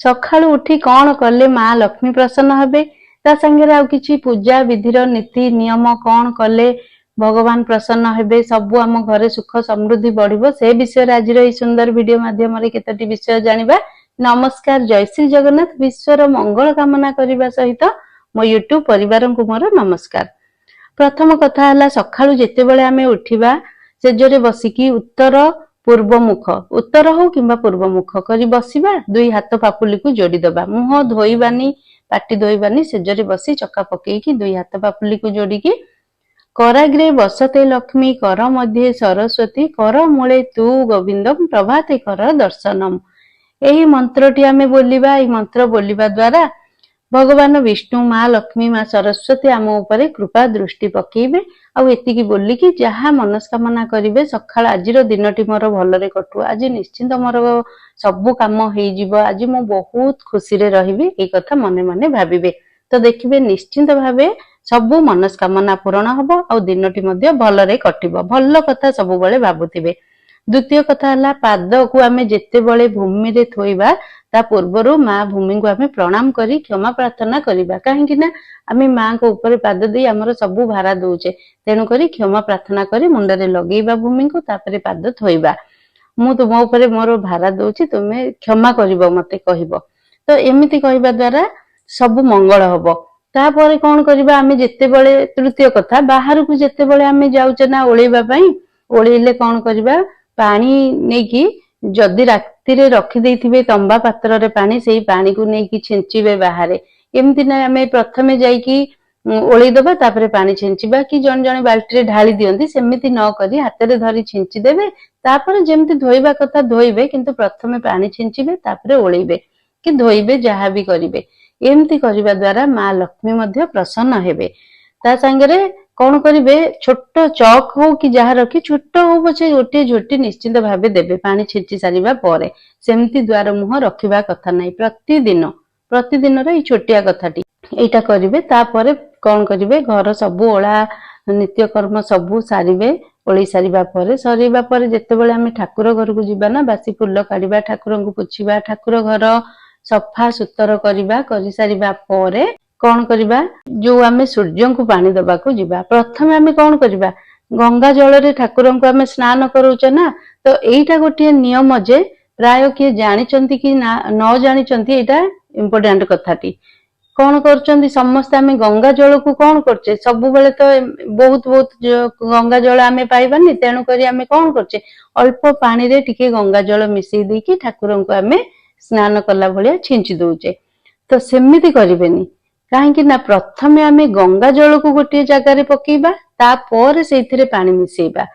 सकाळू उठी कौन कले माँ लक्ष्मी प्रसन्न हेबे ता संगे आउ किछि पूजा विधिर नीति नियम कौन कले भगवान प्रसन्न हेबे सबु आम घरे सुख समृद्धि बढ़िबो से विषय आज सुंदर वीडियो माध्यम केतोटी विषय जानिबा। नमस्कार, जय श्री जगन्नाथ। विश्वर मंगल कामना करने सहित मो यूट्यूब परिवार को मोर नमस्कार। प्रथम कथा है सकाळू जेतेबेले आमे उठिबा सेजरे बसिकी उत्तर पूर्व मुख उत्तर हो किंबा पूर्व मुख करी बसिबा। दुई हाथ पापुली को जोड़ी दबा, मुह धोइबानी पाटी धोइबानी, सेजरे बसी चक्का पकेकी दुई हाथ पापुली को जोड़िकी कराग्रे बसते लक्ष्मी कर मध्ये सरस्वती कर मूले तू गोविंदम प्रभाते कर दर्शनम। यही मंत्रटी आमे बोलिबा। एही मंत्र बोलिबा द्वारा भगवान विष्णु माँ लक्ष्मी माँ सरस्वती आम उपरे कृपा दृष्टि पकेइबे। आउ एतिकी बोलिकी जहा मनस्कामना करिवे सकाळ आजिर दिनटी मोर भलरे कटु, आज निश्चिंत मोर सबु काम हेइ जिवो, आज मु बहुत खुशी रे रहिबी, ए कथा मने मने भाबिबे। तो देखिबे निश्चिंत भाबे सबु मनस्कामना पूर्ण हबो आउ दिनटी मध्ये भलरे कटिबो। भल कथा सबु बेले भाबुथिबे। द्वितीय कथा हला पाद को आमे जेतेबेले भूमि रे थोइबा ता पूर्वरु माँ भूमि को आमे प्रणाम करी क्षमा प्रार्थना करिबा। काहेकि ना आमे माँ को ऊपर पाद दे हमर सबु भारा दोचे, तेनु करी क्षमा प्रार्थना करी मुंडरे लगेइबा भूमि को, तापरे पाद थोइबा। मु तुम ऊपर मोर भारा दोची, तुमे क्षमा करिबो मते कहिबो। तो एमिति कहिबा द्वारा सबु मंगल हबो। तापरे कोन करिबा आमे जेतेबेले तृतीय कथा बाहर को जेतेबेले आमे जाउचे ना ओळेइबा पई, ओळेइले कोन करिबा पानी नेकी जदि राति रे रखी देइथिबे तंबा पात्र रे पानी, सेई पानी को नेकी छिंचिबे बाहरे। एमति ना आमे प्रथमे जाईकी ओळेइ दबा तापरे पानी छिंचिबा, कि जण जण बाल्टी रे ढाली दियंती सेमिति न करी हाथ रे धरी छिंची देबे। तापरे जेमति धोइबा कथा धोइबे, किंतु प्रथमे पानी छिंचिबे तापरे ओळेइबे कि धोइबे जहा भी करिबे। एमति करिबा द्वारा माँ लक्ष्मी मध्य प्रसन्न हेबे। ता संगे कौन करिबे छोट चौक हो कि जहा रखी छोट हो पछे गोटे झोटी निश्चिंत भाबे देबे पानी छिंची सारिबा परे। सेमति द्वार मुह रखिबा कथा नै। प्रतिदिन रे छोटिया कथाटी एटा करिबे। तापरे कौन करिबे घर सबु ओळा नित्य कर्म सबु सारिबे। ओळी सारिबा परे सरिबा परे जेतेबेले आमे ठाकुर घर को जिबा ना, बासी फुल्ल काढिबा, ठाकुर को पुछिबा, ठाकुर घर सफा सुतर करिबा। करि सारिबा परे कौन करिबा जो आमे सूर्य को पानी दबा को जिबा। प्रथमे आमे कौन करिबा गंगा जल रे ठाकुर को आमे स्नान करूचे ना। तो एइटा गोटे नियम जे प्राय किए जानिचंती कि ना न जानिचंती, एइटा इम्पोर्टेंट कथाटी। कौन करचंती समस्त आमे गंगा जल को कौन करचे सबु बेले तो बहुत बहुत गंगा जल आमे पाइबानी, तेणु करी आमे कौन करचे अल्प पानी रे टिके गंगा जल मिसई देकी ठाकुर को आमे स्नान कला भलिया छिंची दउचे। तो सेमिति करिबेनी, काहेकि ना प्रथमे आमे गंगा जल को गोटे जगार पकेइबा, तापर सेइथिरे पानी मिसेइबा।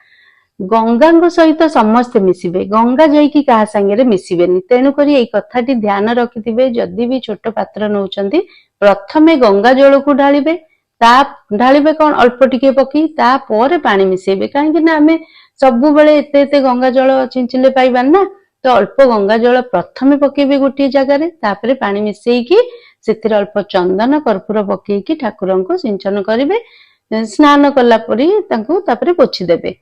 गंगा को सहित समस्ते मिसिबे, गंगा जाइकी कहा संगे मिसिबेनी। तेणु करी एई कथाटी ध्यान रखिथिबे। जदि भी छोट पात्र नउचंती प्रथमे गंगा जल को ढालिबे, ता ढालिबे कौन अल्प टिके पकी, तापर पानी मिसेइबे। काहेकि ना आमे सबु बेले एते एते गंगा जल छिंचिले पाइबान ना। तो अल्प गंगा जल प्रथमे पकेइबे गोटे जगार, तापर पानी मिसेइकी सेथिरे अल्प चंदन कर्पूर पकेइकी ठाकुर को सिंचन करिबे। स्नान कला परी तांको तापरे पोछि देबे।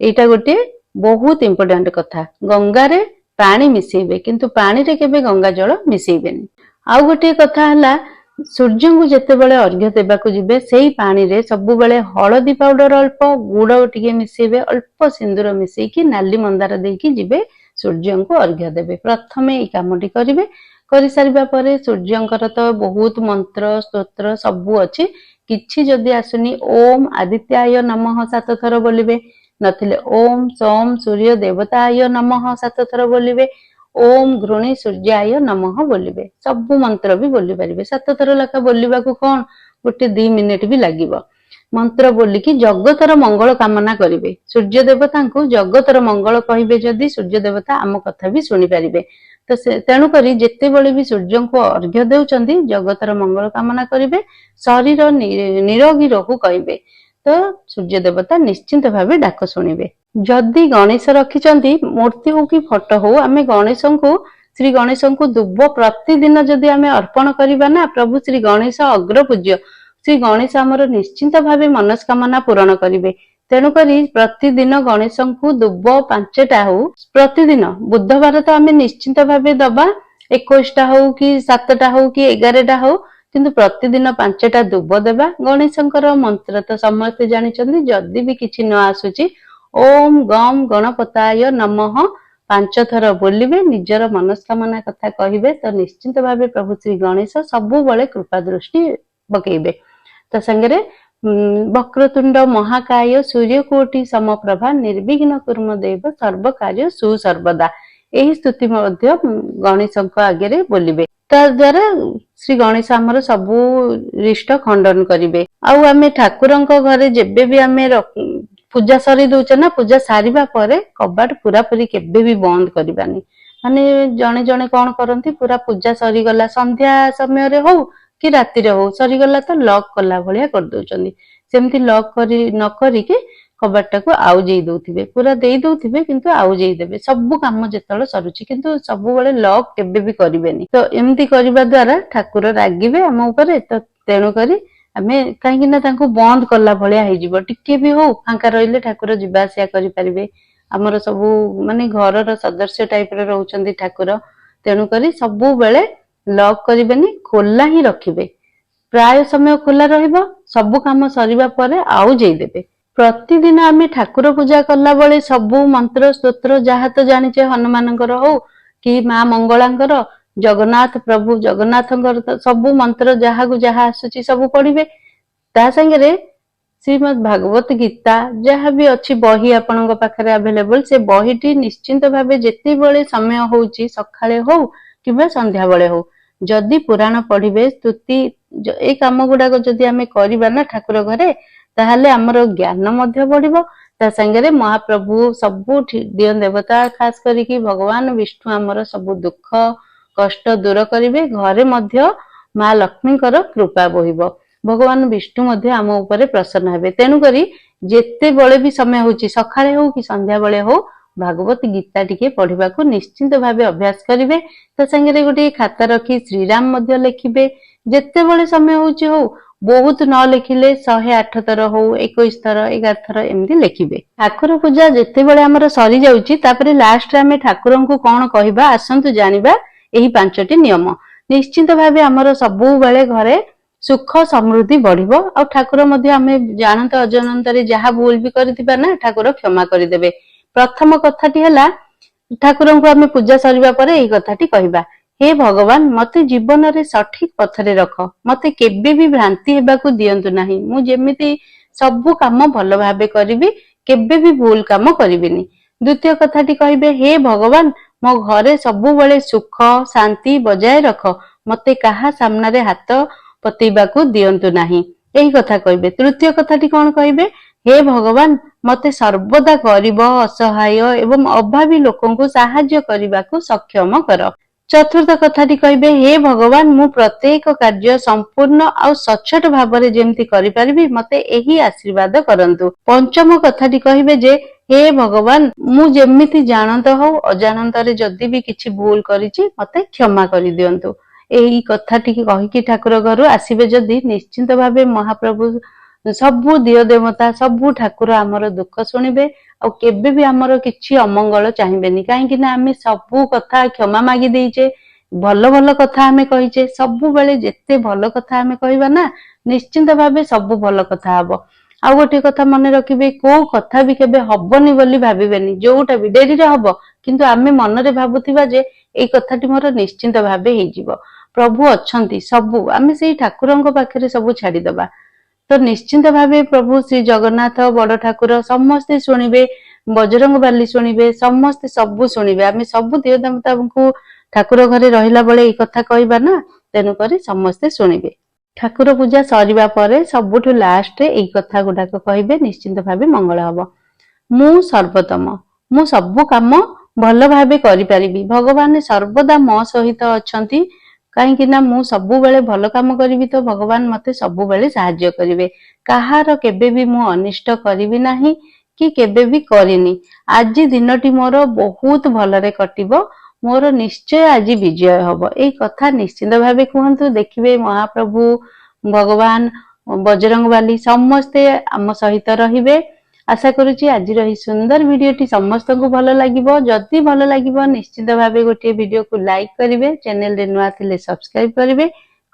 एटा गोटे बहुत इंपोर्टेंट कथा। गंगा रे पानी मिसेइबे, किंतु पानी रे केबे गंगा जल मिसेइबेनी। आउ गोटे कथा हला सूर्य को जेतेबेले अर्घ्य देबा को जिबे, सेई पानी रे सबु बेले हळदी पाउडर अल्प गुड़ टिके मिसेइबे, अल्प सिंदूर मिसेइकी नाली मंदार देकी जिबे सूर्य को अर्घ्य देबे। प्रथमे एई कामटी करिबे। करि सारिबा परे सूर्यंकर तो बहुत मंत्र स्तोत्र सबु अछि। किछि जदि आसुनी ओम आदित्याय नमः 7 थर बोलिबे, नथिले ओम सोम सूर्य देवताय नमः 7 थर बोलिबे, ओम घृणी सूर्याय नमः बोलिबे। सबु मंत्र भी बोली पारिबे। 7 थर लेखा बोलिबा को कोन गोटे 2 मिनिट भी लागिबो। मंत्र बोलिकी जगतर मंगल कामना करिबे। सूर्य देवता को जगतर मंगल कहिबे जदि सूर्य देवता आम कथा भी सुनि पारिबे। तो तेणु करी जेते बेले भी सूर्य को अर्घ्य देउचंती जगतर मंगल कामना करिबे, शरीर निरोगी रहु कहिबे। तो सूर्य देवता निश्चिंत भावे डाक शुणिबे। जदि गणेश रखिचंती मूर्ति हो कि फोटो हो, आमे गणेश को श्री गणेश को दुब प्रतिदिन जदि आमे अर्पण करिबा ना, प्रभु श्री गणेश अग्र पूज्य। श्री गणेश आमर निश्चिंत भावे मनस्कामना पूरण करिबे। तेणु करी प्रतिदिन गणेश को दुब 5टा हो प्रतिदिन। बुधवार तो आमे निश्चिंत भावे दबा, 21ଟା ହଉ କି 7ଟା ହଉ କି 11ଟା ହଉ, କିନ୍ତୁ ପ୍ରତିଦିନ 5ଟା ଦୁବ ଦେବା। ଗଣେଶଙ୍କର ମନ୍ତ୍ର ତ ସମସ୍ତେ ଜାଣିଛନ୍ତି, ଯଦି ବି କିଛି ନ ଆସୁଛି ଓମ୍ ଗମ୍ ଗଣପତାୟ ନମଃ 5 ଥର ବୋଲିବେ, ନିଜର ମନସ୍କାମନା କଥା କହିବେ, ତ ନିଶ୍ଚିନ୍ତ ଭାବେ ପ୍ରଭୁ ଶ୍ରୀ ଗଣେଶ ସବୁବେଳେ କୃପା ଦୃଷ୍ଟି ପକେଇବେ। ତା ସାଙ୍ଗରେ ବକ୍ରତୁଣ୍ଡ ମହାକାୟ ସୂର୍ଯ୍ୟକୋଟି ସମପ୍ରଭା ନିର୍ବିଘ୍ନ କୁର୍ମ ଦେବ ସର୍ବ କାର୍ଯ୍ୟ ସୁସର୍ବଦା, ଏହି ସ୍ତୁତି ମଧ୍ୟ ଗଣେଶଙ୍କ ଆଗରେ ବୋଲିବେ। ତା ଦ୍ଵାରା ଶ୍ରୀ ଗଣେଶ ଆମର ସବୁ ରିଷ୍ଟ ଖଣ୍ଡନ କରିବେ। ଆଉ ଆମେ ଠାକୁରଙ୍କ ଘରେ ଯେବେ ବି ଆମେ ପୂଜା ସରି ଦଉଛେ ନା, ପୂଜା ସାରିବା ପରେ କବାଟ ପୁରାପୁରି କେବେ ବି ବନ୍ଦ କରିବାନି। ମାନେ ଜଣେ ଜଣେ କଣ କରନ୍ତି, ପୁରା ପୂଜା ସରିଗଲା ସନ୍ଧ୍ୟା ସମୟରେ ହଉ କି ରାତିରେ ହଉ, ସରିଗଲା ତ ଲକ୍ କଲା ଭଳିଆ କରିଦଉଛନ୍ତି। ସେମିତି ଲକ୍ ନ କରିକି କବାଟଟାକୁ ଆଉଜେଇ ଦଉଥିବେ, ପୁରା ଦେଇ ଦଉଥିବେ କିନ୍ତୁ ଆଉଜେଇ ଦେବେ ସବୁ କାମ ଯେତେବେଳେ ସରୁଛି, କିନ୍ତୁ ସବୁବେଳେ ଲକ୍ କେବେ ବି କରିବେନି। ତ ଏମିତି କରିବା ଦ୍ଵାରା ଠାକୁର ରାଗିବେ ଆମ ଉପରେ। ତ ତେଣୁକରି ଆମେ କାହିଁକି ନା ତାଙ୍କୁ ବନ୍ଦ କଲା ଭଳିଆ ହେଇଯିବ। ଟିକେ ବି ହଉ ଫାଙ୍କା ରହିଲେ ଠାକୁର ଯିବା ଆସିବା କରିପାରିବେ। ଆମର ସବୁ ମାନେ ଘରର ସଦସ୍ୟ ଟାଇପର ରହୁଛନ୍ତି ଠାକୁର, ତେଣୁକରି ସବୁବେଳେ ଲକ୍ କରିବେନି, ଖୋଲା ହିଁ ରଖିବେ। ପ୍ରାୟ ସମୟ ଖୋଲା ରହିବ, ସବୁ କାମ ସରିବା ପରେ ଆଉଜେଇ ଦେବେ। ପ୍ରତିଦିନ ଆମେ ଠାକୁର ପୂଜା କଲା ବେଳେ ସବୁ ମନ୍ତ୍ର ସ୍ତୋତ୍ର ଯାହା ତ ଜାଣିଛେ, ହନୁମାନଙ୍କର ହଉ କି ମା ମଙ୍ଗଳାଙ୍କର, ଜଗନ୍ନାଥ ପ୍ରଭୁ ଜଗନ୍ନାଥଙ୍କର ତ ସବୁ ମନ୍ତ୍ର ଯାହାକୁ ଯାହା ଆସୁଛି ସବୁ ପଢିବେ। ତା ସାଙ୍ଗରେ ଶ୍ରୀମଦ୍ ଭାଗବତ ଗୀତା ଯାହା ବି ଅଛି ବହି ଆପଣଙ୍କ ପାଖରେ ଆଭେଲେବଲ, ସେ ବହିଟି ନିଶ୍ଚିନ୍ତ ଭାବେ ଯେତେବେଳେ ସମୟ ହଉଛି, ସକାଳେ ହଉ କିମ୍ବା ସନ୍ଧ୍ୟାବେଳେ ହଉ, ଯଦି ପୁରାଣ ପଢିବେ, ସ୍ତୁତି, ଏଇ କାମ ଗୁଡାକ ଯଦି ଆମେ କରିବା ନା ଠାକୁର ଘରେ, ତାହେଲେ ଆମର ଜ୍ଞାନ ମଧ୍ୟ ବଢିବ। ତା ସାଙ୍ଗରେ ମହାପ୍ରଭୁ ସବୁ ଦିଅ ଦେବତା, ଖାସ କରିକି ଭଗବାନ ବିଷ୍ଣୁ ଆମର ସବୁ ଦୁଃଖ କଷ୍ଟ ଦୂର କରିବେ। ଘରେ ମଧ୍ୟ ମା ଲକ୍ଷ୍ମୀଙ୍କର କୃପା ବୋହିବ, ଭଗବାନ ବିଷ୍ଣୁ ମଧ୍ୟ ଆମ ଉପରେ ପ୍ରସନ୍ନ ହେବେ। ତେଣୁକରି ଯେତେବେଳେ ବି ସମୟ ହଉଛି, ସକାଳେ ହଉ କି ସନ୍ଧ୍ୟାବେଳେ ହଉ, ଭାଗବତ ଗୀତା ଟିକେ ପଢିବାକୁ ନିଶ୍ଚିନ୍ତ ଭାବେ ଅଭ୍ୟାସ କରିବେ। ତା ସାଙ୍ଗରେ ଗୋଟେ ଖାତା ରଖି ଶ୍ରୀରାମ ମଧ୍ୟ ଲେଖିବେ। ଯେତେବେଳେ ସମୟ ହଉଛି ହଉ, ବହୁତ ନ ଲେଖିଲେ 108 ଥର ହଉ, 21 ଥର 11 ଥର ଏମିତି ଲେଖିବେ। ଠାକୁର ପୂଜା ଯେତେବେଳେ ଆମର ସରି ଯାଉଛି, ତାପରେ ଲାଷ୍ଟରେ ଆମେ ଠାକୁରଙ୍କୁ କଣ କହିବା ଆସନ୍ତୁ ଜାଣିବା ଏହି 5ଟି ନିୟମ। ନିଶ୍ଚିନ୍ତ ଭାବେ ଆମର ସବୁବେଳେ ଘରେ ସୁଖ ସମୃଦ୍ଧି ବଢିବ। ଆଉ ଠାକୁର ମଧ୍ୟ ଆମେ ଜାଣନ୍ତ ଅଜାଣନ୍ତରେ ଯାହା ଭୁଲ ବି କରିଥିବା ନା, ଠାକୁର କ୍ଷମା କରିଦେବେ। ପ୍ରଥମ କଥାଟି ହେଲା, ଠାକୁରଙ୍କୁ ଆମେ ପୂଜା ସରିବା ପରେ ଏଇ କଥାଟି କହିବା, ହେ ଭଗବାନ ମତେ ଜୀବନରେ ସଠିକ ପଥରେ ରଖ, ମତେ କେବେ ବି ଭ୍ରାନ୍ତି ହେବାକୁ ଦିଅନ୍ତୁ ନାହିଁ, ମୁଁ ଯେମିତି ସବୁ କାମ ଭଲ ଭାବେ କରିବି, କେବେ ବି ଭୁଲ କାମ କରିବିନି। ଦ୍ୱିତୀୟ କଥାଟି କହିବେ, ହେ ଭଗବାନ ମୋ ଘରେ ସବୁବେଳେ ସୁଖ ଶାନ୍ତି ବଜାୟ ରଖ, ମତେ କାହା ସାମ୍ନାରେ ହାତ ପତେଇବାକୁ ଦିଅନ୍ତୁ ନାହିଁ, ଏହି କଥା କହିବେ। ତୃତୀୟ କଥାଟି କଣ କହିବେ, ହେ ଭଗବାନ ମତେ ସର୍ବଦା ଗରିବ ଅସହାୟ ଏବଂ ଅଭାବୀ ଲୋକଙ୍କୁ ସାହାଯ୍ୟ କରିବାକୁ ସକ୍ଷମ କର। ଚତୁର୍ଥ କଥାଟି କହିବେ, ହେ ଭଗବାନ ମୁଁ ପ୍ରତ୍ୟେକ କାର୍ଯ୍ୟ ସମ୍ପୂର୍ଣ୍ଣ ଆଉ ସଚ୍ଚୋଟ ଭାବରେ ଯେମିତି କରିପାରିବି, ମତେ ଏହି ଆଶୀର୍ବାଦ କରନ୍ତୁ। ପଞ୍ଚମ କଥାଟି କହିବେ ଯେ, ହେ ଭଗବାନ ମୁଁ ଯେମିତି ଜାଣନ୍ତ ହଉ ଅଜାଣନ୍ତରେ ଯଦି ବି କିଛି ଭୁଲ କରିଛି, ମତେ କ୍ଷମା କରିଦିଅନ୍ତୁ। ଏହି କଥାଟିକି କହିକି ଠାକୁର ଘରୁ ଆସିବେ ଯଦି, ନିଶ୍ଚିନ୍ତ ଭାବେ ମହାପ୍ରଭୁ ସବୁ ଦିଅ ଦେବତା ସବୁ ଠାକୁର ଆମର ଦୁଃଖ ଶୁଣିବେ, ଆଉ କେବେ ବି ଆମର କିଛି ଅମଙ୍ଗଳ ଚାହିଁବେନି। କାହିଁକି ନା ଆମେ ସବୁ କଥା କ୍ଷମା ମାଗି ଦେଇଛେ, ଭଲ ଭଲ କଥା ଆମେ କହିଛେ। ସବୁବେଳେ ଯେତେ ଭଲ କଥା ଆମେ କହିବା ନା, ନିଶ୍ଚିନ୍ତ ଭାବେ ସବୁ ଭଲ କଥା ହବ। ଆଉ ଗୋଟେ କଥା ମନେ ରଖିବେ, କୋଉ କଥା ବି କେବେ ହବନି ବୋଲି ଭାବିବେନି। ଯୋଉଟା ବି ଡେରିରେ ହବ, କିନ୍ତୁ ଆମେ ମନରେ ଭାବୁଥିବା ଯେ ଏଇ କଥାଟି ମୋର ନିଶ୍ଚିନ୍ତ ଭାବେ ହେଇଯିବ। ପ୍ରଭୁ ଅଛନ୍ତି ସବୁ, ଆମେ ସେଇ ଠାକୁରଙ୍କ ପାଖରେ ସବୁ ଛାଡିଦବା। ତ ନିଶ୍ଚିନ୍ତ ଭାବେ ପ୍ରଭୁ ଶ୍ରୀ ଜଗନ୍ନାଥ ବଡ ଠାକୁର ସମସ୍ତେ ଶୁଣିବେ, ବଜରଙ୍ଗବାଲି ଶୁଣିବେ, ସମସ୍ତେ ସବୁ ଶୁଣିବେ। ଆମେ ସବୁ ଦିଅ ଦେବତାଙ୍କୁ ଠାକୁର ଘରେ ରହିଲା ବେଳେ ଏଇ କଥା କହିବା ନା, ତେଣୁକରି ସମସ୍ତେ ଶୁଣିବେ। ଠାକୁର ପୂଜା ସରିବା ପରେ ସବୁଠୁ ଲାଷ୍ଟରେ ଏଇ କଥା ଗୁଡାକ କହିବେ, ନିଶ୍ଚିନ୍ତ ଭାବେ ମଙ୍ଗଳ ହବ। ମୁଁ ସର୍ବୋତ୍ତମ, ମୁଁ ସବୁ କାମ ଭଲ ଭାବେ କରିପାରିବି, ଭଗବାନ ସର୍ବଦା ମୋ ସହିତ ଅଛନ୍ତି। କାହିଁକି ନା ମୁଁ ସବୁବେଳେ ଭଲ କାମ କରିବି, ତ ଭଗବାନ ମତେ ସବୁବେଳେ ସାହାଯ୍ୟ କରିବେ। କାହାର କେବେ ବି ମୁଁ ଅନିଷ୍ଟ କରିବି ନାହିଁ କି କେବେ ବି କରିନି। ଆଜି ଦିନଟି ମୋର ବହୁତ ଭଲରେ କଟିବ, ମୋର ନିଶ୍ଚୟ ଆଜି ବିଜୟ ହବ। ଏଇ କଥା ନିଶ୍ଚିନ୍ତ ଭାବେ କୁହନ୍ତୁ, ଦେଖିବେ ମହାପ୍ରଭୁ ଭଗବାନ ବଜରଙ୍ଗବାଲି ସମସ୍ତେ ଆମ ସହିତ ରହିବେ। आशा करुच्ची आज सुंदर वीडियोटी समस्त को भल लगे। जदि भल लगे निश्चित भाव गोटे वीडियो को लाइक करेंगे, चैनल रे नुआ थिले सब्सक्राइब करेंगे,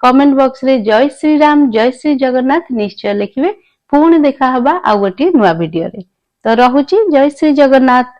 कमेंट बॉक्स रे जय श्री राम जय श्री जगन्नाथ निश्चय लिखिए। पुणी देखा हबा आ गोटे नुआ वीडियो रे। तो रहुची जय श्री जगन्नाथ।